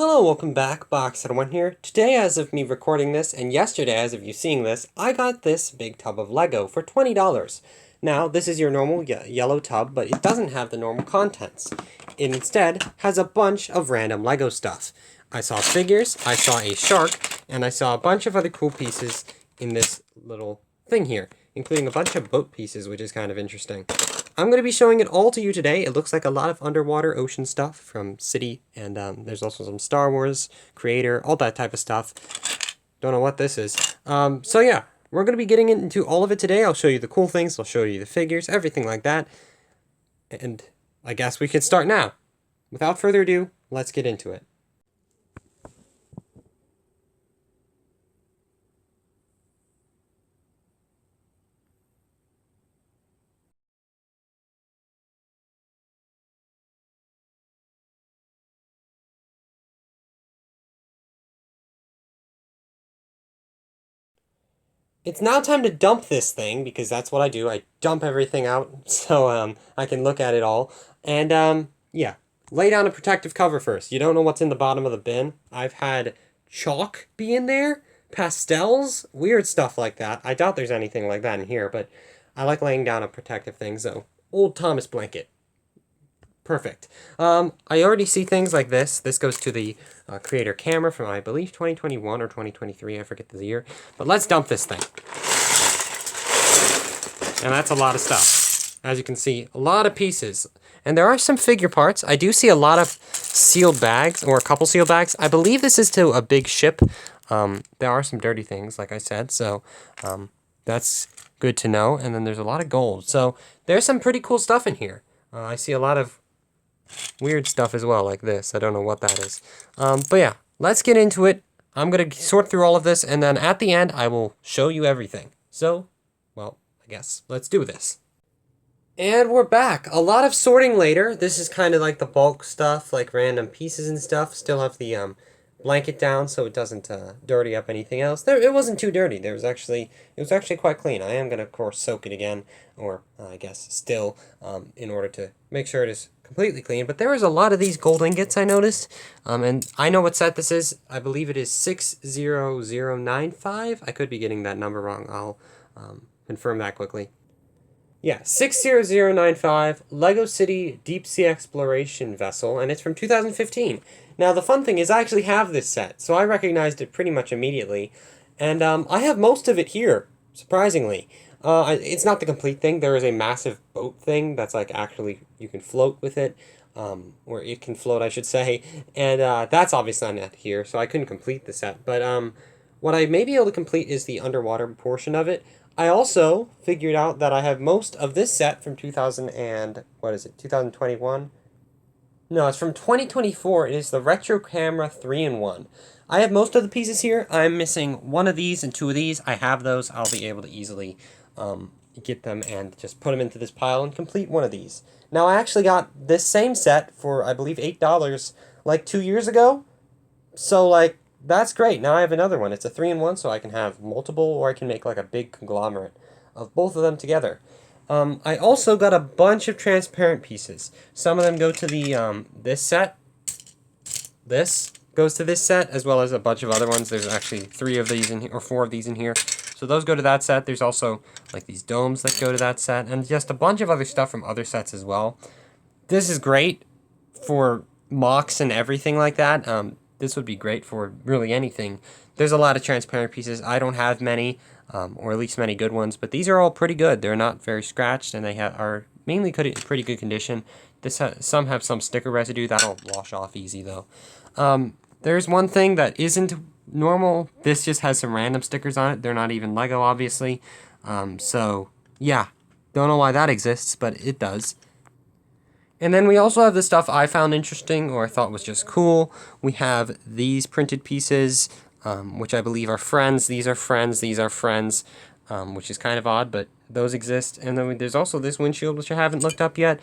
Hello, welcome back, Box1 here. Today, as of me recording this, and yesterday, as of you seeing this, I got this big tub of Lego for $20. Now, this is your normal yellow tub, but it doesn't have the normal contents. It instead has a bunch of random Lego stuff. I saw figures, I saw a shark, and I saw a bunch of other cool pieces in this little thing here, including a bunch of boat pieces, which is kind of interesting. I'm going to be showing it all to you today. It looks like a lot of underwater ocean stuff from City, and there's also some Star Wars, Creator, all that type of stuff. Don't know what this is. So yeah, we're going to be getting into all of it today. I'll show you the cool things, I'll show you the figures, everything like that. And I guess we can start now. Without further ado, let's get into it. It's now time to dump this thing, because that's what I do. I dump everything out, so I can look at it all. And yeah, lay down a protective cover first. You don't know what's in the bottom of the bin. I've had chalk be in there, pastels, weird stuff like that. I doubt there's anything like that in here, but I like laying down a protective thing, so old Thomas blanket. Perfect. I already see things like this. This goes to the Creator camera from, I believe, 2021 or 2023. I forget the year. But let's dump this thing. And that's a lot of stuff. As you can see, a lot of pieces. And there are some figure parts. I do see a lot of sealed bags, or a couple sealed bags. I believe this is to a big ship. There are some dirty things, like I said, so that's good to know. And then there's a lot of gold. So there's some pretty cool stuff in here. I see a lot of weird stuff as well, like this. I don't know what that is. But yeah, let's get into it. I'm going to sort through all of this, and then at the end, I will show you everything. So, well, I guess let's do this. And we're back. A lot of sorting later. This is kind of like the bulk stuff, like random pieces and stuff. Still have the blanket down so it doesn't dirty up anything else. It wasn't too dirty. It was actually quite clean. I am going to, of course, soak it again, or I guess still, in order to make sure it is completely clean. But there was a lot of these gold ingots I noticed, and I know what set this is. I believe it is 60095. I could be getting that number wrong. I'll confirm that quickly. Yeah, 60095, Lego City Deep Sea Exploration Vessel, and it's from 2015. Now, the fun thing is I actually have this set, so I recognized it pretty much immediately, and I have most of it here, surprisingly. It's not the complete thing. There is a massive boat thing that's like actually you can float with it, or it can float, I should say, and that's obviously not here, so I couldn't complete the set, but what I may be able to complete is the underwater portion of it. I also figured out that I have most of this set from 2000 and, what is it, 2021? No, it's from 2024. It is the Retro Camera 3-in-1. I have most of the pieces here. I'm missing one of these and two of these. I have those. I'll be able to easily get them and just put them into this pile and complete one of these. Now, I actually got this same set for, I believe, $8 like 2 years ago. So, like, that's great. Now I have another one. It's a 3-in-1, so I can have multiple, or I can make like a big conglomerate of both of them together. I also got a bunch of transparent pieces. Some of them go to the this set. This goes to this set, as well as a bunch of other ones. There's actually 3 of these in here, or 4 of these in here. So those go to that set. There's also like these domes that go to that set, and just a bunch of other stuff from other sets as well. This is great for mocks and everything like that. This would be great for really anything. There's a lot of transparent pieces. I don't have many, or at least many good ones, but these are all pretty good. They're not very scratched, and they are mainly pretty good condition. Some have some sticker residue. That'll wash off easy, though. There's one thing that isn't normal. This just has some random stickers on it. They're not even Lego, obviously. So, yeah. Don't know why that exists, but it does. And then we also have the stuff I found interesting, or I thought was just cool. We have these printed pieces, which I believe are friends. These are friends. These are friends, which is kind of odd, but those exist. And then there's also this windshield, which I haven't looked up yet.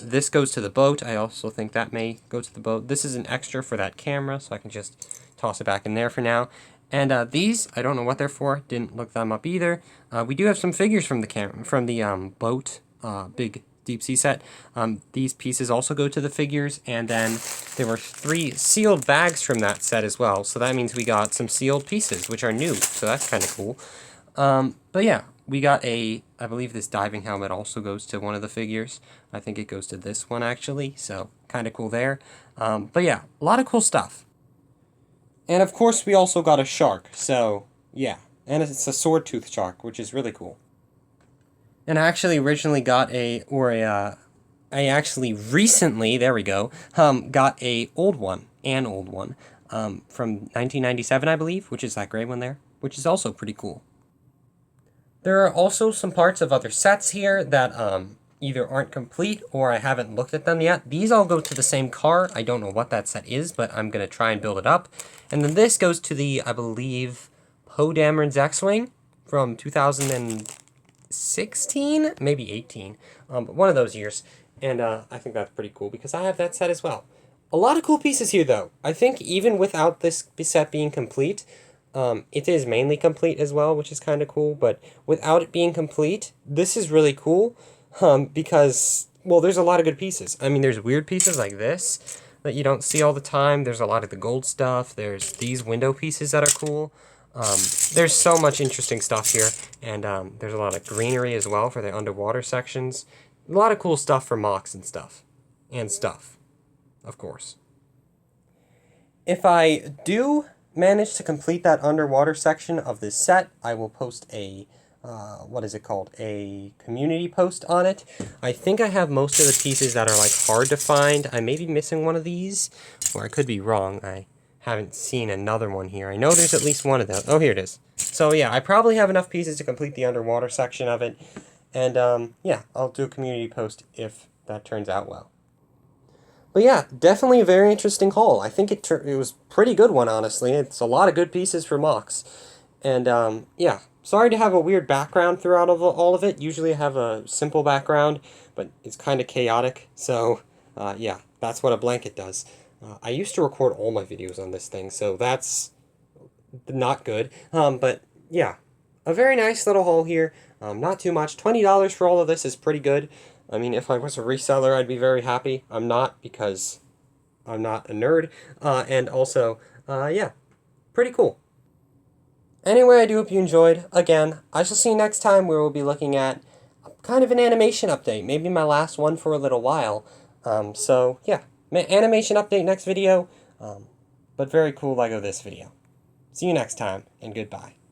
This goes to the boat. I also think that may go to the boat. This is an extra for that camera, so I can just toss it back in there for now. And these, I don't know what they're for. Didn't look them up either. We do have some figures from the boat, big Deep Sea set. These pieces also go to the figures, and then there were 3 sealed bags from that set as well, so that means we got some sealed pieces, which are new, so that's kind of cool. But yeah, we got I believe this diving helmet also goes to one of the figures. I think it goes to this one, actually, so kind of cool there. But yeah, a lot of cool stuff. And of course, we also got a shark, so yeah. And it's a sword-tooth shark, which is really cool. And I actually originally got I actually recently, there we go, got an old one, from 1997, I believe, which is that gray one there, which is also pretty cool. There are also some parts of other sets here that either aren't complete or I haven't looked at them yet. These all go to the same car. I don't know what that set is, but I'm going to try and build it up. And then this goes to the, I believe, Poe Dameron's X-Wing from 2016, maybe 18, but one of those years. And I think that's pretty cool because I have that set as well. A lot of cool pieces here, though. I think even without this set being complete, it is mainly complete as well, which is kind of cool. But without it being complete, this is really cool because, well, there's a lot of good pieces. I mean, there's weird pieces like this that you don't see all the time. There's a lot of the gold stuff. There's these window pieces that are cool. There's so much interesting stuff here, and there's a lot of greenery as well for the underwater sections. A lot of cool stuff for MOCs and stuff. And stuff, of course. If I do manage to complete that underwater section of this set, I will post a, a community post on it. I think I have most of the pieces that are, like, hard to find. I may be missing one of these, or I could be wrong. I haven't seen another one here. I know there's at least one of those. Oh, here it is. So, yeah, I probably have enough pieces to complete the underwater section of it. And, yeah, I'll do a community post if that turns out well. But yeah, definitely a very interesting haul. I think it was a pretty good one, honestly. It's a lot of good pieces for MOCs. And, yeah, sorry to have a weird background throughout all of it. Usually I have a simple background, but it's kind of chaotic. So, yeah, that's what a blanket does. I used to record all my videos on this thing, so that's not good. But, yeah, a very nice little haul here. Not too much. $20 for all of this is pretty good. I mean, if I was a reseller, I'd be very happy. I'm not, because I'm not a nerd. And also, yeah, pretty cool. Anyway, I do hope you enjoyed. Again, I shall see you next time where we'll be looking at kind of an animation update. Maybe my last one for a little while. So, yeah, animation update next video. But very cool LEGO this video. See you next time, and goodbye.